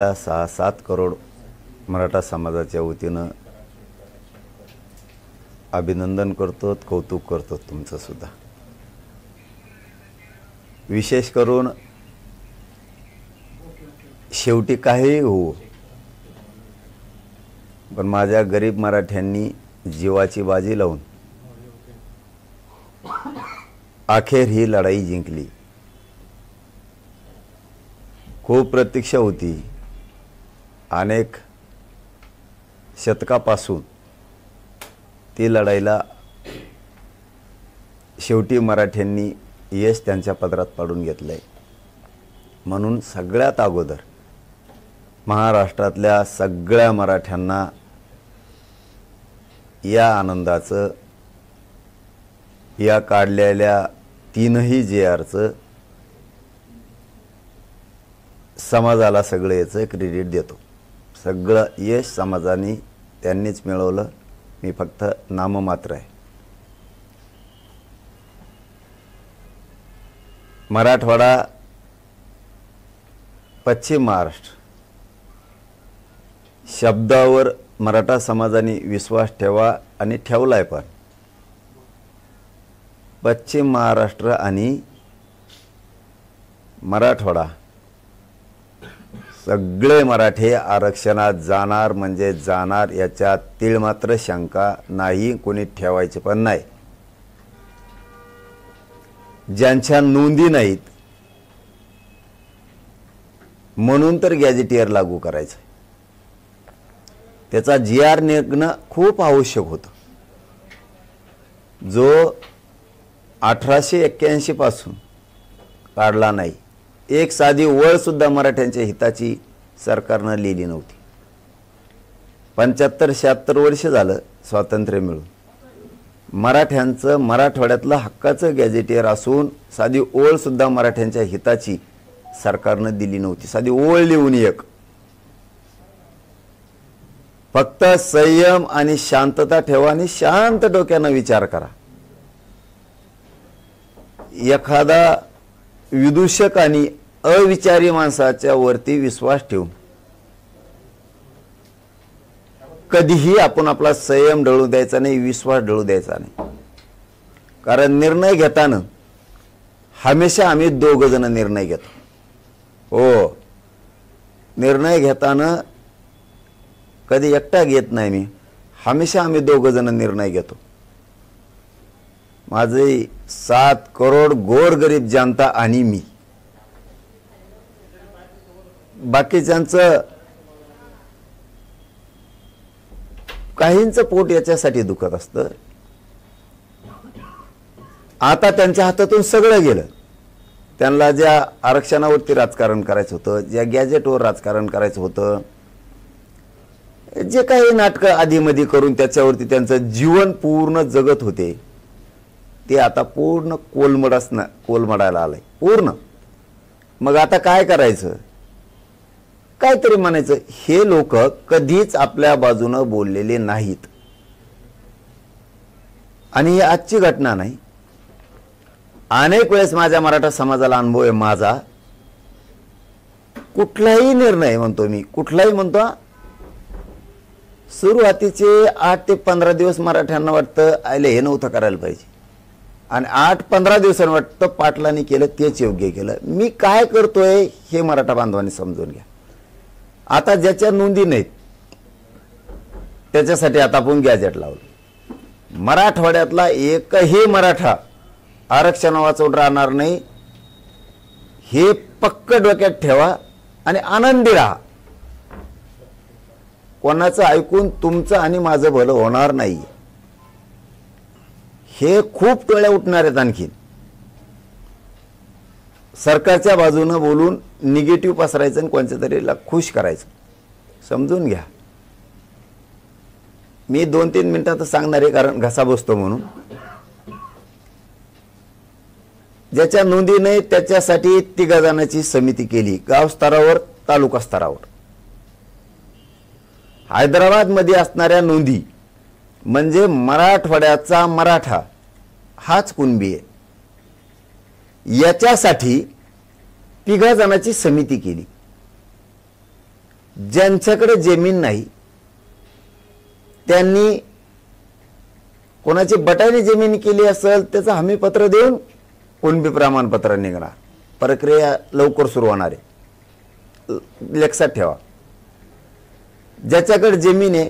6-7 करोड मराठा समाजाच्या वतीनं अभिनंदन करतो, कौतुक करतो तुमचं सुद्धा। विशेष करून शेवटी काही हो, पण माझ्या गरीब मराठ्यांनी जीवाची बाजी लावून अखेर ही लढाई जिंकली। खूप प्रतीक्षा होती, अनेक शतकापासून ती लढाईला शेवटी मराठ्यांनी यश त्यांच्या पदरात पाडून घेतलंय। म्हणून सगळ्यात अगोदर महाराष्ट्रातल्या सगळ्या मराठ्यांना या आनंदाचं, या काढलेल्या तीनही JRचं समाजाला सगळं याचं क्रेडिट देतो। सगळं यश समाजाने त्यांनीच मिळवलं, मी फक्त नाममात्र आहे। मराठवाडा, पश्चिम महाराष्ट्र शब्दावर मराठा समाजाने विश्वास ठेवा आणि ठेवलाय, पण पश्चिम महाराष्ट्र आणि मराठवाडा सगळे मराठे आरक्षणात जाणार म्हणजे जाणार, याच्यात तीळ मात्र शंका नाही, कोणी ठेवायचे पण नाही। ज्यांच्या नोंदी नाहीत म्हणून तर गॅजेटियर लागू करायचं, त्याचा JR निघणं खूप आवश्यक होतं। जो 1881 पासून काढला नाही, एक साधी वळ सुद्धा मराठ्यांच्या हिताची सरकारनं लिहिली नव्हती। 75-76 वर्ष झालं स्वातंत्र्य मिळून, मराठ्यांचं मराठवाड्यातलं हक्काचं गॅजेटियर असून साधी ओळ सुद्धा मराठ्यांच्या हिताची सरकारनं दिली नव्हती। साधी ओळ लिहून एक, फक्त संयम आणि शांतता ठेवा आणि शांत डोक्यानं विचार करा। एखादा विदूषक आणि अविचारी माणसाच्या वरती विश्वास ठेवून कधीही आपण आपला संयम ढळू द्यायचा नाही, विश्वास ढळू द्यायचा नाही। कारण निर्णय घेताना हमेशा आम्ही दोघ जण निर्णय घेतो। हो, निर्णय घेताना कधी एकटा घेत नाही मी, हमेशा आम्ही दोघ जण निर्णय घेतो। माझे 7 करोड गोरगरीब जनता आणि मी, बाकीच्यांचं काहींचं पोट याच्यासाठी दुखत असतं। आता त्यांच्या हातातून सगळं गेलं। त्यांना ज्या आरक्षणावरती राजकारण करायचं होतं, ज्या गॅजेटवर राजकारण करायचं होतं, जे काही नाटकं आधीमध्ये करून त्याच्यावरती त्यांचं जीवन पूर्ण जगत होते, ते आता पूर्ण कोलमडायला आलंय पूर्ण। मग आता काय करायचं, काहीतरी म्हणायचं। हे लोक कधीच आपल्या बाजूनं बोललेले नाहीत, आणि ही आजची घटना नाही, अनेक वेळेस माझ्या मराठा समाजाला अनुभव आहे। माझा कुठलाही निर्णय म्हणतो मी, कुठलाही म्हणतो, सुरुवातीचे 8 ते 15 दिवस मराठ्यांना वाटतं आयले हे नव्हतं करायला पाहिजे, आणि 8-15 दिवसांनी वाटतं पाटलांनी केलं तेच योग्य केलं। मी काय करतोय हे मराठा बांधवांनी समजून घ्या। आता ज्याच्या नोंदी नाहीत त्याच्यासाठी आता आपण गॅजेट लावलं। मराठवाड्यातला एकही मराठा आरक्षण वाचवून राहणार नाही, हे पक्क डोक्यात ठेवा आणि आनंदी राहा। कोणाचं ऐकून तुमचं आणि माझं भलं होणार नाही, हे खूप टोळ्या उठणार आहेत। आणखी सरकारच्या बाजूनं बोलून निगेटिव्ह पसरायचं आणि कोणत्या तरीला खुश करायचं, समजून घ्या। मी 2-3 मिनिटात सांगणार आहे, कारण घसा बसतो म्हणून। ज्याच्या नोंदी नाही त्याच्यासाठी 3 जणांची समिती केली, गाव स्तरावर, तालुका स्तरावर। हैदराबाद मध्ये असणाऱ्या नोंदी म्हणजे मराठवाड्याचा मराठा हाच कुणबी आहे, याच्यासाठी 3 जणांची समिती केली। ज्यांच्याकडे जमीन नाही त्यांनी कोणाची बटाणी जमीन केली असेल त्याचं हमीपत्र देऊन कुणबी प्रमाणपत्र निघणार. प्रक्रिया लवकर सुरू होणार आहे. लक्षात ठेवा, ज्याच्याकडे जमीन आहे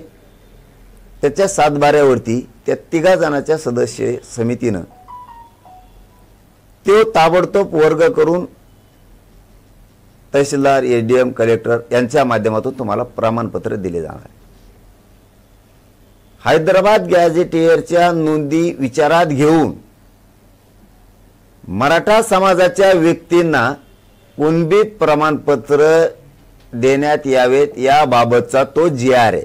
त्याच्या सातबाऱ्यावरती त्या 3 जणांच्या सदस्य समितीनं तो ताबडतोब वर्ग करून तहसीलदार, एसडीएम, कलेक्टर यांच्या माध्यमातून तुम्हाला प्रमाणपत्र दिले जाणार आहे. हैदराबाद गॅझेटियरच्या नोंदी विचारात घेऊन मराठा समाजाच्या व्यक्तींना कुणबी प्रमाणपत्र देण्यात यावेत याबाबतचा तो GR आहे.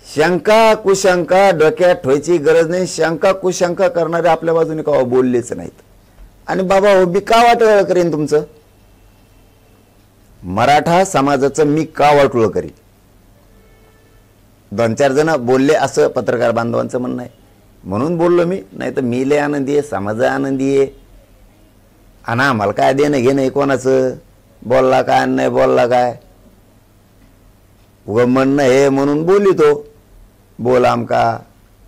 शंका कुशंका डोक्यात ठेवायची गरज नाही. शंका कुशंका करणारे आपल्या बाजूने का बोललेच नाहीत. आणि बाबा हो, मी का वाटोळं करीन तुमचं? मराठा समाजाचं मी का वाटोळं करीन? 2-4 जण बोलले असं पत्रकार बांधवांचं म्हणणं आहे म्हणून बोललो मी. नाही तर मी लय आनंदी आहे, समाज आनंदी आहे. आणि आम्हाला काय देणं घेणं आहे कोणाचं? बोलला काय नाही बोलला काय, उगं म्हणणं हे म्हणून बोलितो. बोल आमका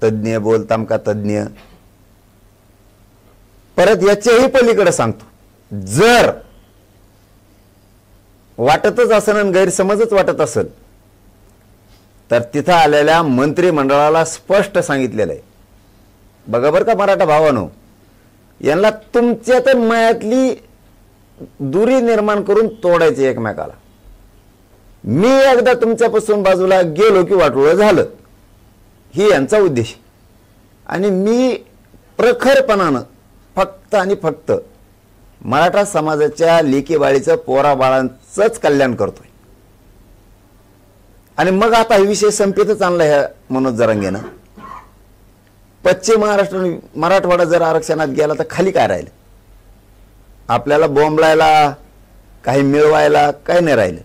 तज्ञ, बोलताम का तज्ञ. परत याच्याही पलीकडे सांगतो, जर वाटतच असेल आणि गैरसमजच वाटत असेल तर तिथं आलेल्या मंत्रिमंडळाला स्पष्ट सांगितलेलं आहे. बघा बरं का मराठा भावानो, यांना तुमच्या तर मयातली दुरी निर्माण करून तोडायचे एकमेकाला. मी एकदा तुमच्यापासून बाजूला गेलो की वाटोळं झालं, ही यांचा उद्देश. आणि मी प्रखरपणानं फक्त आणि फक्त मराठा समाजाच्या लेकी बाळीचं, पोरा बाळांचंच कल्याण करतोय. आणि मग आता हा विषय संपेतच आणला ह्या मनोज जरांगेनं. पश्चिम महाराष्ट्र मराठवाडा जर आरक्षणात गेला तर खाली काय राहिलं? आपल्याला बोंबलायला, काही मिळवायला काही नाही राहिलं.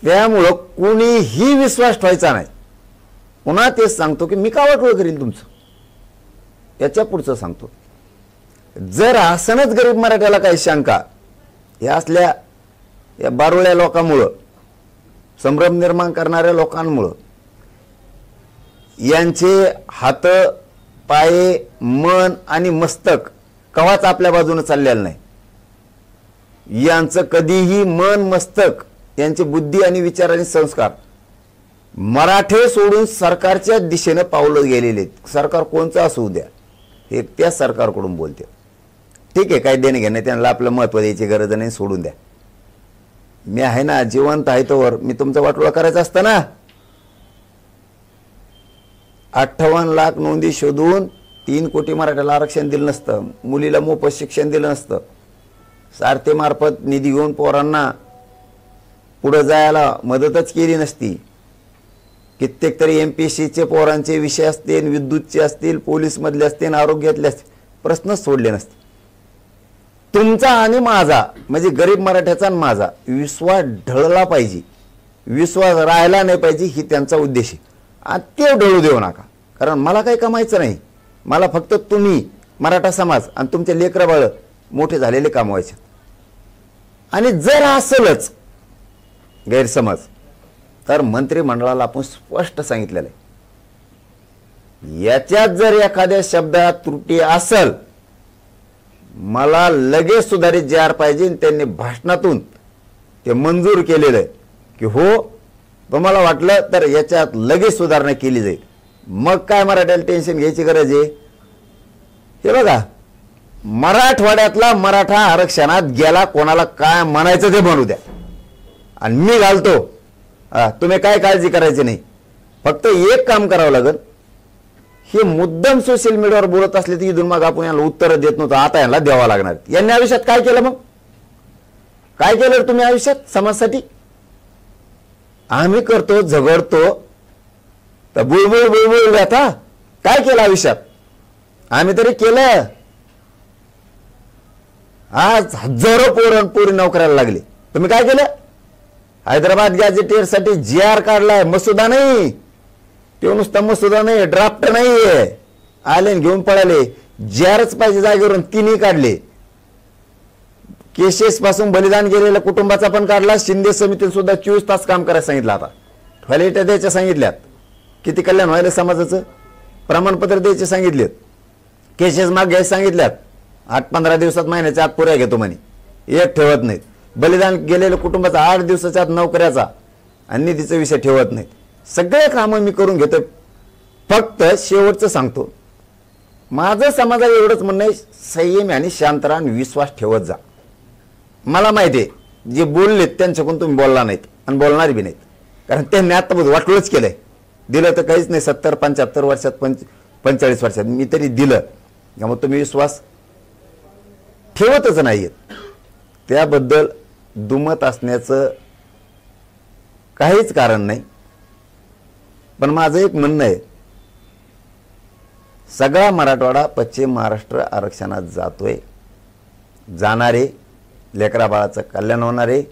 त्यामुळं कुणीही विश्वास ठेवायचा नाही. पुन्हा तेच सांगतो की मी का वाटोळं करील तुमचं. याच्या पुढचं सांगतो, जर असनच गरीब मराठ्याला काही शंका या असल्या या बारुळ्या लोकांमुळं, संभ्रम निर्माण करणाऱ्या लोकांमुळं, यांचे हात, पाय, मन आणि मस्तक कवाच आपल्या बाजूने चाललेलं नाही. यांचं कधीही मन, मस्तक, यांची बुद्धी आणि विचार आणि संस्कार मराठे सोडून सरकारच्या दिशेने पावलं गेलेले. सरकार कोणचं असू द्या, हे त्या सरकारकडून बोलते. ठीक आहे, काय देणे घेणे, त्यांना आपलं महत्व द्यायची गरज नाही, सोडून द्या. मी आहे ना, जिवंत आहे तोवर मी तुमचं वाटोळं करायचं असतं ना. 58 लाख नोंदी शोधून 3 कोटी मराठ्याला आरक्षण दिलं नसतं, मुलीला मोफत शिक्षण दिलं नसतं, सारथीमार्फत निधी घेऊन पोरांना पुढे जायला मदतच केली नसती, कित्येक तरी MPSCचे पोरांचे विषय असतील, विद्युतचे असतील, पोलीस मधले असतील, आरोग्यातले असतील, प्रश्नच सोडले नसते. तुमचा आणि माझा म्हणजे गरीब मराठ्याचा आणि माझा विश्वास ढळला पाहिजे, विश्वास राहिला नाही पाहिजे, ही त्यांचा उद्देश आहे. आणि ते ढळू देऊ नका, कारण मला काही कमायचं नाही. मला फक्त तुम्ही, मराठा समाज आणि तुमचे लेकरं बाळ मोठे झालेले कमवायचे. आणि जर असलच गैरसमज तर मंत्रिमंडळाला आपण स्पष्ट सांगितलेलं आहे, याच्यात जर एखाद्या शब्दात त्रुटी असेल मला लगेच सुधारित GR पाहिजे. त्यांनी भाषणातून ते मंजूर केलेलं आहे की हो, तुम्हाला वाटलं तर याच्यात लगेच सुधारणा केली जाईल. मग काय मराठ्याला टेन्शन घ्यायची गरज आहे? हे बघा, मराठवाड्यातला मराठा आरक्षणात गेला, कोणाला काय म्हणायचं ते म्हणू द्या, आणि मी घालतो. तुम्ही काय काळजी करायची नाही. फक्त एक काम करावं लागेल, हे मुद्दाम सोशल मीडियावर बोलत असले तर इथून मग आपण यांना उत्तर देत नव्हतं, आता यांना द्यावं लागणार. यांनी आयुष्यात काय केलं? मग काय केलं तुम्ही आयुष्यात समाजासाठी? आम्ही करतो, झगडतो, तर बुळबुळ बुळबुळ आता काय केलं आयुष्यात? आम्ही तरी केलं. आज हजारो पोरी नोकऱ्याला लागले. तुम्ही काय केलं? हैदराबाद गॅझेटियर साठी GR काढलाय, मसुदा नाही. तो नुसता मसुदा नाही, ड्राफ्ट नाहीये. आले घेऊन पळाले. GRच पाहिजे जागेवरून 3 काढले. केसेस पासून बलिदान गेलेल्या कुटुंबाचा पण काढला. शिंदे समितीत सुद्धा 24 तास काम करायला सांगितलं. आता टॉयलेट द्यायच्या सांगितल्यात. किती कल्याण व्हायला समाजाचं. प्रमाणपत्र द्यायचे सांगितलेत. केसेस माग घ्यायला सांगितल्यात. 8-15 दिवसात महिन्याच्या आत पुऱ्या घेतो म्हणे. एक ठेवत नाहीत. बलिदान गेलेल्या कुटुंबाचा 8 दिवसाच्या आत नोकऱ्याचा आणि निधीचा विषय ठेवत नाहीत. सगळे कामं मी करून घेतो. फक्त शेवटचं सांगतो, माझं समाजाला एवढंच म्हणणं आहे, संयम आणि शांत राहा आणि विश्वास ठेवत जा. मला माहिती आहे जे बोललेत त्यांच्याकडून तुम्ही बोलला नाहीत आणि बोलणार बी नाहीत, कारण त्यांनी आत्तापर्यंत वाटलंच केलंय. दिलं तर काहीच नाही. 70-75 वर्षात 45 वर्षात मी तरी दिलं. त्यामुळे तुम्ही विश्वास ठेवतच नाहीत. त्याबद्दल दुमत असण्याचं काहीच कारण नाही. पण माझं एक म्हणणं आहे, सगळा मराठवाडा पश्चिम महाराष्ट्र आरक्षणात जातोय. जाणारे लेकरा बाळाचं कल्याण होणार आहे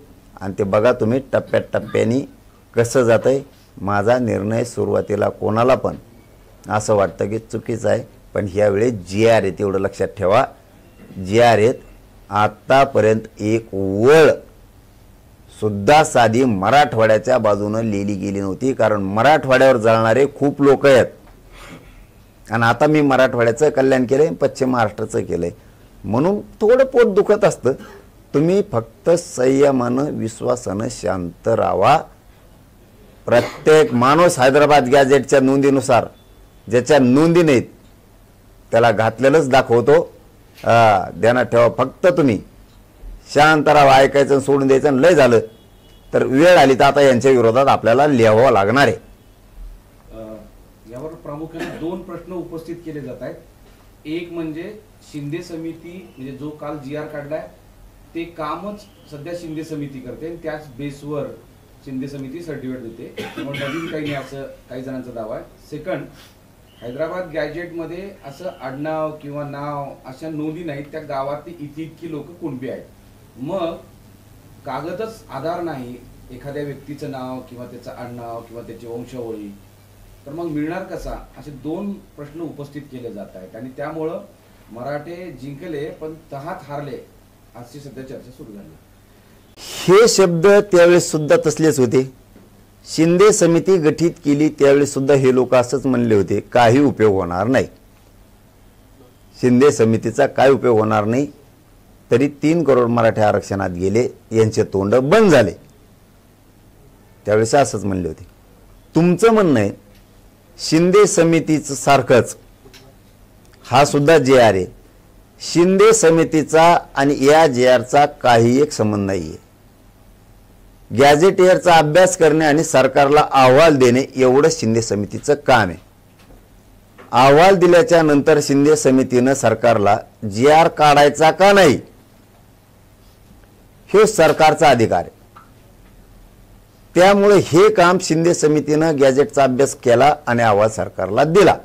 आणि ते बघा तुम्ही टप्प्याटप्प्याने कसं जातंय. माझा निर्णय सुरुवातीला कोणाला पण असं वाटतं की चुकीचं आहे, पण ह्यावेळी GR आहेत एवढं लक्षात ठेवा. GR आहेत. आत्तापर्यंत एक वळ सुद्धा साधी मराठवाड्याच्या बाजूनं लिहिली गेली नव्हती, कारण मराठवाड्यावर जळणारे खूप लोक आहेत. आणि आता मी मराठवाड्याचं कल्याण केलंय, पश्चिम महाराष्ट्राचं केलंय, म्हणून थोडं पोट दुखत असतं. तुम्ही फक्त संयमानं विश्वासानं शांत राहा. प्रत्येक माणूस हैदराबाद गॅजेटच्या नोंदीनुसार ज्याच्या नोंदी नाहीत त्याला घातलेलंच दाखवतो. ध्यानात ठेवा. फक्त तुम्ही शांत राहा. ऐकायचं सोडून द्यायचं. लय झालं तर वेळ आली तर आता यांच्या विरोधात आपल्याला लिहावं लागणार आहे. यावर प्रामुख्याने 2 प्रश्न उपस्थित केले जात आहेत. एक म्हणजे शिंदे समिती म्हणजे जो काल GR काढलाय ते कामच सध्या शिंदे समिती करते आणि त्याच बेसवर शिंदे समिती सर्टिफिकेट देते. त्यामुळे नवीन काही नाही असं काही जणांचा दावा आहे. सेकंड, हैदराबाद गॅजेटमध्ये असं आडनाव किंवा नाव अशा नोंदी नाहीत. त्या गावातली इतकी लोक कुणबी आहेत. मग कागदच आधार नाही एखाद्या व्यक्तीचं नाव किंवा त्याचं आडनाव किंवा त्याची वंशावळी, तर मग मिळणार कसा, असे 2 प्रश्न उपस्थित केले जात आहेत. आणि त्यामुळं मराठे जिंकले पण तहात हारले अशी सध्या चर्चा सुरू झाली. हे शब्द त्यावेळेस सुद्धा तसलेच होते. शिंदे समिती गठीत केली त्यावेळेस सुद्धा हे लोक असंच म्हणले होते, काही उपयोग होणार नाही. शिंदे समितीचा काय उपयोग होणार नाही. तरी 3 करोड मराठे आरक्षणात गेले, यांचे तोंड बंद झाले. त्यावेळेस असंच म्हणले होते. तुमचं म्हणणं आहे शिंदे समितीचं सारखंच हा सुद्धा GR आहे. शिंदे समितीचा आणि या GRचा काही एक संबंध नाहीये. गॅझेटियरचा अभ्यास करणे आणि सरकारला अहवाल देणे एवढं शिंदे समितीचं काम आहे. अहवाल दिल्याच्या नंतर शिंदे समितीनं सरकारला GR काढायचा का नाही हे सरकारचा अधिकार आहे. त्यामुळे हे काम शिंदे समितीनं गॅझेटचा अभ्यास केला आणि अहवाल सरकारला दिला.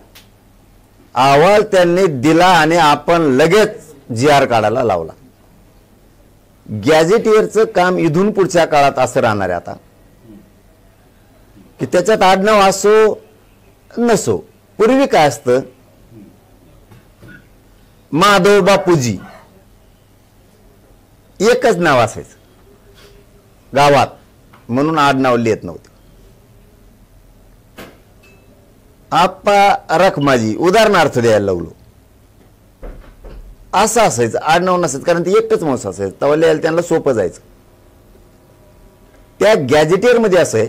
अहवाल त्यांनी दिला आणि आपण लगेच GR काढायला लावला. गॅझेटियरचं काम इथून पुढच्या काळात असं राहणार आहे आता की त्याच्यात आडनाव असो नसो. पूर्वी काय असतं, माधव बापूजी एकच नाव असायचं गावात, म्हणून आडनाव लिहित नव्हते. आप्पा रखमाजी उदाहरणार्थ द्यायला लागलो असं असायचं. आडनाव नसायचं, कारण ते एकच माणूस असायचं. तेव्हा लिहायला त्यांना सोपं जायचं. त्या गॅझेटियरमध्ये असं आहे,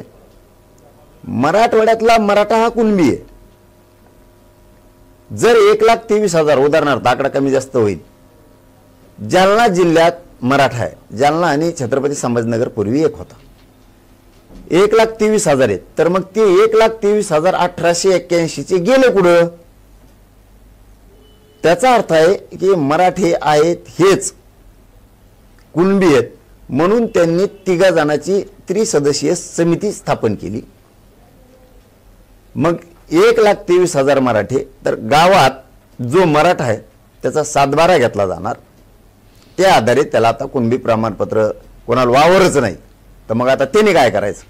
मराठवाड्यातला मराठा हा कुणबी आहे. जर 1,23,000 उदाहरणार्थ आकडा कमी जास्त होईल. जालना जिल्ह्यात मराठा आहे. जालना आणि छत्रपती संभाजीनगर पूर्वी एक होता. 1,23,000 आहेत. तर मग ते 1,23,1881 चे गेले कुठं. त्याचा अर्थ आहे की मराठे आहेत हेच कुणबी आहेत, म्हणून त्यांनी 3 जणांची त्रिसदस्यीय समिती स्थापन केली. मग 1,23,000 मराठे, तर गावात जो मराठा आहे त्याचा 7/12 घेतला जाणार. त्या आधारे त्याला आता कुणबी प्रमाणपत्र कोणाला वावरच नाही. तर मग आता त्याने काय करायचं,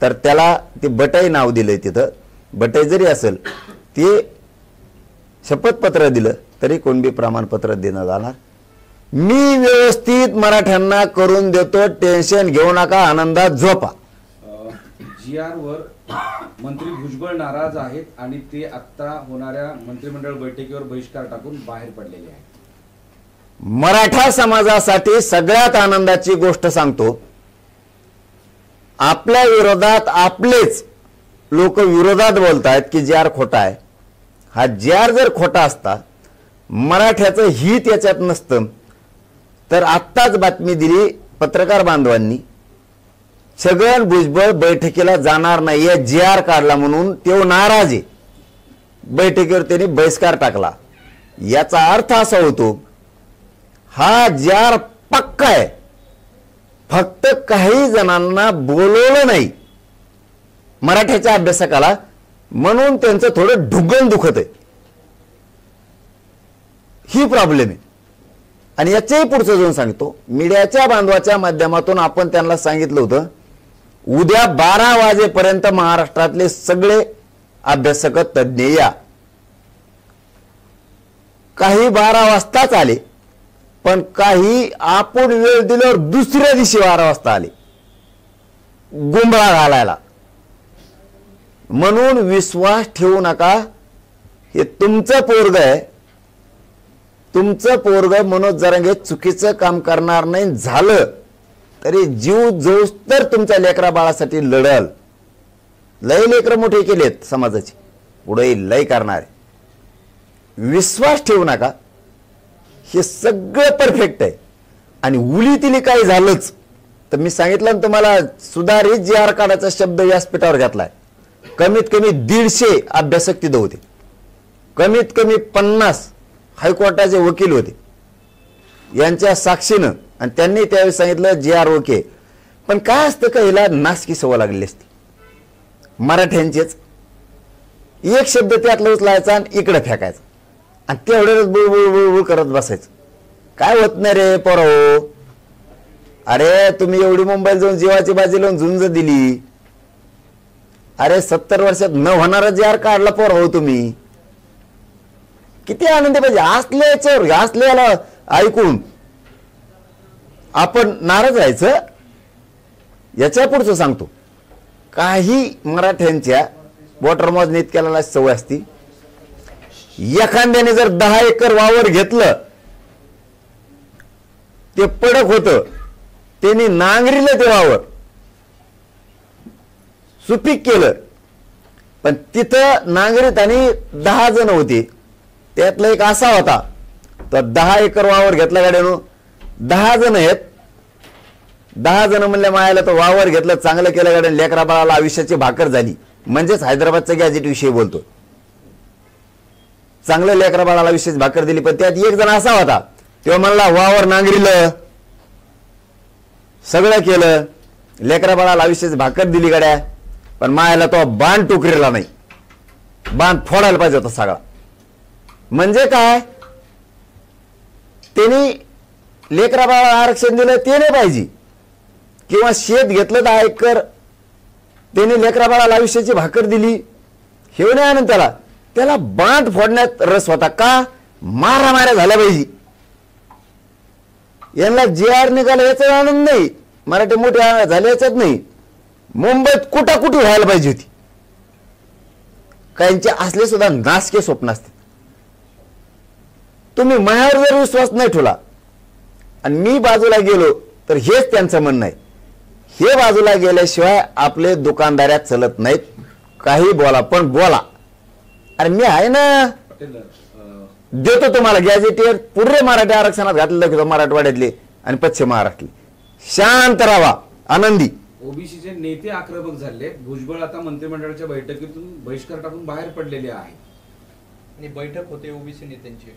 तर त्याला ते बटाई नाव दिलंय. तिथं बटाई जरी असेल ते शपथपत्र दिलं तरी कुणबी प्रमाणपत्र देणं जाणार. मी व्यवस्थित मराठ्यांना करून देतो, टेन्शन घेऊ नका, आनंदात झोपा. GR वर मंत्री भुजबळ नाराज आहेत आणि ते आता होणाऱ्या मंत्रिमंडळ बैठकीवर बहिष्कार टाकून बाहेर पडलेले आहेत. मराठा समाजासाठी सगळ्यात आनंदाची गोष्ट सांगतो, आपल्या विरोधात आपलेच लोक विरोधात बोलतायत की JR खोटा आहे. हा JR जर खोटा असता, मराठ्याचं हित याच्यात नसतं, तर आत्ताच बातमी दिली पत्रकार बांधवांनी, छगन भुजबळ बैठकीला जाणार नाहीये, JR काढला म्हणून तो नाराज आहे, बैठकीवर त्यांनी बहिष्कार टाकला. याचा अर्थ असा होतो, हा JR पक्का आहे, फक्त काही जणांना बोलवलं नाही मराठ्याच्या अभ्यासकाला, म्हणून त्यांचं थोडं ढुगण दुखत आहे, ही प्रॉब्लेम आहे. आणि याच्याही पुढचं जाऊन सांगतो, मीडियाच्या बांधवाच्या माध्यमातून आपण त्यांना सांगितलं होतं, उद्या 12 वाजेपर्यंत महाराष्ट्रातले सगळे अभ्यासक तज्ज्ञ या. काही 12 वाजताच आले, पण काही आपण वेळ दिल्यावर दुसऱ्या दिवशी 12 वाजता आले गुंबळा घालायला. म्हणून विश्वास ठेवू नका, हे तुमचं पोरग आहे, तुमचं पोरग मनोज जरांगे चुकीचं काम करणार नाही, झालं तरी जीव जोस तर तुमच्या लेकरा बाळासाठी लढल. लय लेकर मोठे केलेत समाजाचे, पुढे लय करणार. विश्वास ठेवू नका, हे सगळं परफेक्ट आहे. आणि उलीतिली काही झालंच तर मी सांगितलं ना तुम्हाला, सुधारित JR काढायचा शब्द व्यासपीठावर घातलाय. कमीत कमी 150 अभ्यासक तिथं होते, कमीत कमी 50 हायकोर्टाचे वकील होते यांच्या साक्षीनं, आणि त्यांनी त्यावेळी सांगितलं JR ओके. पण काय असतं का, हिला नासकी सवय लागलेली असते मराठ्यांचेच. एक शब्द त्यातला उचलायचा आणि इकडे फेकायचा, आणि तेवढ्याच बुळबुळ करत बसायचं. काय होत नाही रे पोराओ, अरे तुम्ही एवढी मुंबईला जाऊन जीवाची बाजी लावून झुंज दिली, अरे 70 वर्षात न होणारा JR काढला पोराओ तुम्ही, किती आनंदी पाहिजे. असल्याच्यावर असल्याला ऐकून आपण नाराज व्हायचं. याच्या पुढचं सांगतो, काही मराठ्यांच्या वॉटर मोजणी इतक्याला सवय असती, एखाद्याने जर 10 एकर वावर घेतलं, ते पडक होतं, त्यांनी नांगरीलं, ते वावर सुपीक केलं, पण तिथं नांगरीत आणि 10 जण होते, त्यातला एक असा होता, तर 10 एकर वावर घेतला गाड्यानं, 10 जण आहेत, 10 जण म्हणल्या मायाला तो वावर घेतलं, चांगलं केलं गाड्यानं, लेकरा बाळाला आयुष्याची भाकर झाली. म्हणजेच हैदराबादच्या गॅजेट विषयी बोलतो, चांगलं लेकरा बाळाला विशेष भाकर दिली. पण त्यात एक जण असा होता, तेव्हा म्हणला वावर नांगरीलं, सगळं केलं, लेकरा बाळाला विशेष भाकर दिली गाड्या, पण मायाला तो बाण टोकरीला नाही, बाण फोडायला पाहिजे होता सगळा. म्हणजे काय, त्यांनी लेकरा बाळाला आरक्षण दिलं ते नाही पाहिजे, किंवा शेत घेतलं 10 एकर, त्यांनी लेकरा बाळाला आयुष्याची भाकर दिली, हे नाही आनंद त्याला, त्याला बांध फोडण्यात रस होता. का, मारामाऱ्या झाल्या पाहिजे. यांना JR निघाला याचा आनंद नाही, मराठी मोठे झाले याच्यात नाही. मुंबईत कुटाकुटी व्हायला पाहिजे होती. काहींचे असले सुद्धा नासके स्वप्न असते. तुम्ही माझ्यावर जर विश्वास नाही ठेवला आणि मी बाजूला गेलो तर हेच त्यांचं म्हणणं आहे, हे बाजूला गेल्याशिवाय आपले दुकानदाऱ्यात चलत नाहीत. काही बोला पण बोला, अरे मी आहे ना, देतो तुम्हाला गॅजेटियर पुरे मराठी आरक्षणात घातलेलं, मराठवाड्यातले आणि पश्चिम महाराष्ट्रातले. शांत राहा, आनंदी. ओबीसीचे नेते आक्रमक झाले, भुजबळ आता मंत्रिमंडळाच्या बैठकीतून बहिष्कार टाकून बाहेर पडलेले आहेत. आणि बैठक होते ओबीसी नेत्यांची.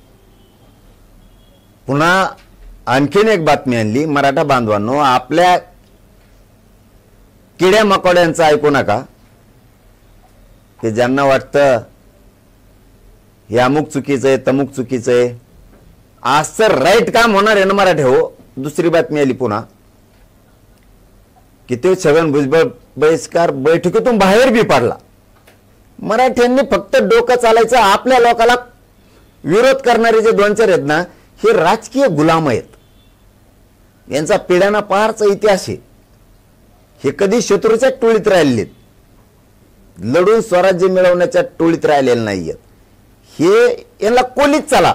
पुन्हा आणखीन एक बातमी आणली, मराठा बांधवांनो, आपल्या किड्या मकोड्यांचं ऐकू नका, की ज्यांना वाटतं हे अमुक चुकीचं आहे, तमुक चुकीचं आहे, असं राईट काम होणार आहे ना मराठे हो. दुसरी बातमी आली पुन्हा, की ते छगन भुजबळ बहिष्कार बैठकीतून बाहेर बी पडला. मराठ्यांनी फक्त डोकं चालायचं. आपल्या लोकाला विरोध करणारे जे 2-4 आहेत ना, हे राजकीय गुलाम आहेत. यांचा पिढ्याना पहारचा इतिहास आहे. हे कधी शत्रूच्या टोळीत राहिलेत, लढून स्वराज्य मिळवण्याच्या टोळीत राहिलेले नाहीयेत. हे यांना कोलीत चला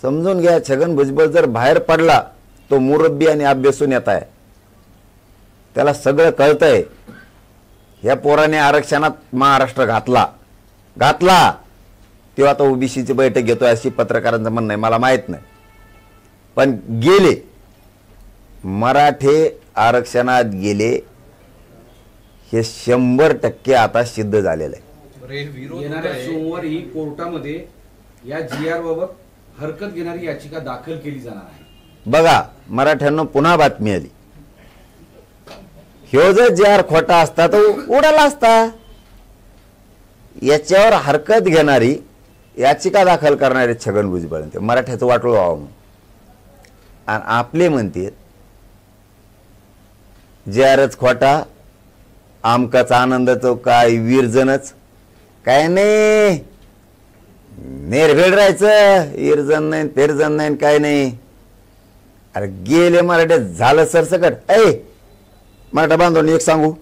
समजून घ्या. छगन भुजबळ जर बाहेर पडला, तो मुरब्बी आणि अभ्यासून येत आहे, त्याला सगळं कळतंय. ह्या पोराने आरक्षणात महाराष्ट्र घातला तेव्हा आता ओबीसीची बैठक घेतोय अशी पत्रकारांचं म्हणणं आहे, मला माहित नाही. पण गेले मराठे आरक्षणात गेले, हे 100% आता सिद्ध झालेलं आहे. येणाऱ्या सोमवारी कोर्टामध्ये या GR बाबत हरकत घेणारी याचिका दाखल केली जाणार आहे. बघा, मराठ्यांना पुन्हा बातमी आली. ह्यो जर GR खोटा असता तर उडाला असता. याच्यावर हरकत घेणारी याचिका दाखल करणारे छगन भुजबळ ते मराठ्याचं वाटोळ व्हावं म्हणून, आणि आपले म्हणते GRच खोटा, आमकाचा आनंदाचं काय विरजनच काय नाही, निर्भीड राहायचं, इरजन नाही पेरजन नाही काय नाही. अरे गेले मराठे झालं सरसकट. मराठा बांधवांनी एक सांगू,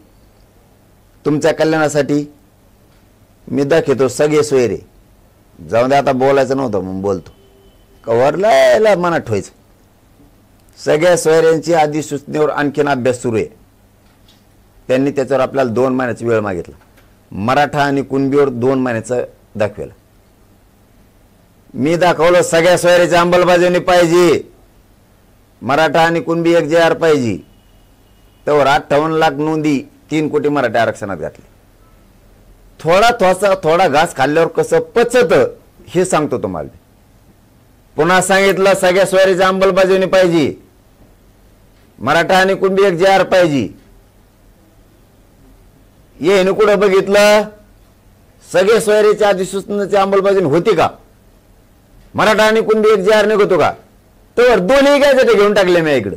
तुमच्या कल्याणासाठी मी दाखवतो सगळे सोयरे. जाऊन दे, आता बोलायचं नव्हतं मग बोलतो. कवरला मनात ठेवायचं. सगळ्या सोयऱ्यांची अधिसूचनेवर आणखीन अभ्यास सुरू आहे. त्यांनी त्याच्यावर आपल्याला 2 महिन्याचा वेळ मागितला. मराठा आणि कुणबीवर 2 महिन्याचं दाखवलं. मी दाखवलं सगळ्या सोयऱ्याची अंमलबजावणी पाहिजे, मराठा आणि कुणबी एक GR पाहिजे. त्यावर 58 लाख नोंदी, 3 कोटी मराठा आरक्षणात घातले. थोडा घास खाल्ल्यावर कसं पचत हे सांगतो तुम्हाला. पुन्हा सांगितलं सगळ्या सोयरीची अंमलबजावणी पाहिजे, मराठा आणि कुणबी एक GR पाहिजे. येणे कुठं बघितलं, सगळे सोयरीच्या अधिसूचनेची अंमलबजावणी होती का, मराठा आणि कुणबी एक GR निघतो का, तर दोन्ही गॅजेट घेऊन टाकले मी इकडं.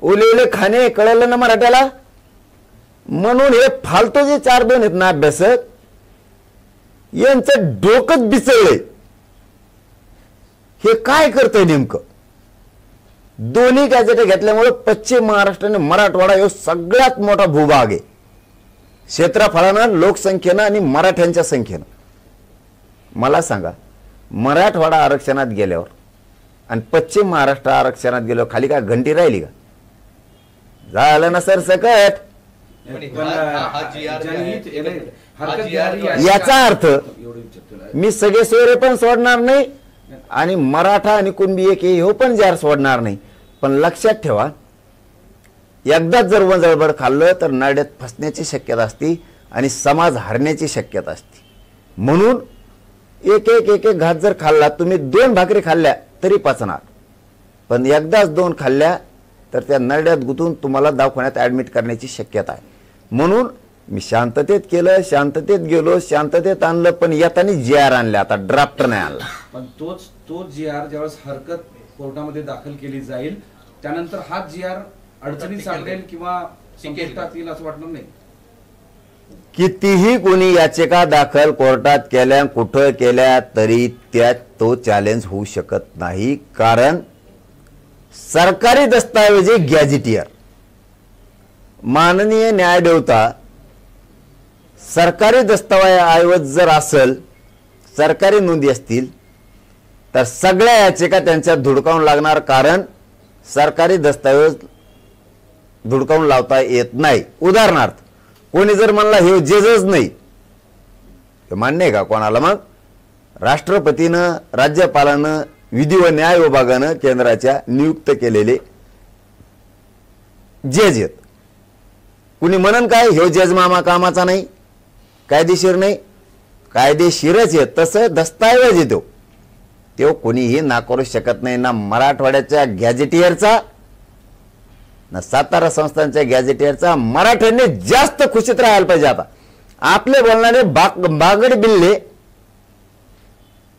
ओले खाणे कळलं ना मराठ्याला. म्हणून हे फालतू जे 4-2 आहेत ना अभ्यासक, यांचं डोकंच बिचळलंय. हे काय करतंय नेमकं. दोन्ही गॅजेट घेतल्यामुळे पश्चिम महाराष्ट्र आणि मराठवाडा हे सगळ्यात मोठा भूभाग आहे, क्षेत्रफळानं, लोकसंख्येनं आणि मराठ्यांच्या संख्येनं. मला सांगा, मराठवाडा आरक्षणात गेल्यावर आणि पश्चिम महाराष्ट्र आरक्षणात गेल्यावर खाली काय घंटी राहिली का. झालं ना सर सकट. याचा अर्थ मी सगळे सोयरे पण सोडणार नाही आणि मराठा आणि कुणबी एक हे पण GR सोडणार नाही. पण लक्षात ठेवा, एकदाच जर वंजळबड खाल्लं तर नाड्यात फसण्याची शक्यता असते आणि समाज हरण्याची शक्यता असते. म्हणून एक घास जर खाल्ला, तुम्ही 2 भाकरी खाल्ल्या तरी पचणार, पण एकदाच 2 खाल्ल्या तर त्या नरड्यात गुंतून तुम्हाला दवाखान्यात ऍडमिट करण्याची शक्यता आहे. म्हणून मी शांततेत केलं, शांततेत गेलो, शांततेत आणलं, पण येताना GR आणलं, आता ड्राफ्ट नाही आणला. पण तोच GR ज्यावेळेस हरकत कोर्टामध्ये दाखल केली जाईल, त्यानंतर हा GR अडचणीत सापडेल किंवा संपुष्टात येईल असं वाटणार नाही. कितीही कोणी याचिका दाखल कोर्टात केल्या, कुठं केल्या, तरी त्यात तो चॅलेंज होऊ शकत नाही. कारण सरकारी दस्तावेजी गॅझेटियर, माननीय न्यायदेवता, सरकारी दस्तावेज जर असेल, सरकारी नोंदी असतील, तर सगळ्या याचिका त्यांच्यात धुडकावून लागणार. कारण सरकारी दस्तावेज धुडकावून लावता येत नाही. उदाहरणार्थ, कोणी जर म्हणला हे जजच नाही, हे मान्य आहे का कोणाला. मग राष्ट्रपतीनं, राज्यपालानं, विधी व न्याय विभागानं केंद्राच्या नियुक्त केलेले जज आहेत. कुणी म्हणन काय हे जज मामा कामाचा नाही, कायदेशीर नाही, कायदेशीरच आहे. तसं दस्तावेज येतो तो कोणीही नाकारू शकत नाही. ना मराठवाड्याच्या गॅझेटियरचा, ना सातारा संस्थांच्या गॅझेटियरचा. मराठ्यांनी जास्त खुशीत राहायला पाहिजे. आता आपले बोलणारे बागड बिल्ले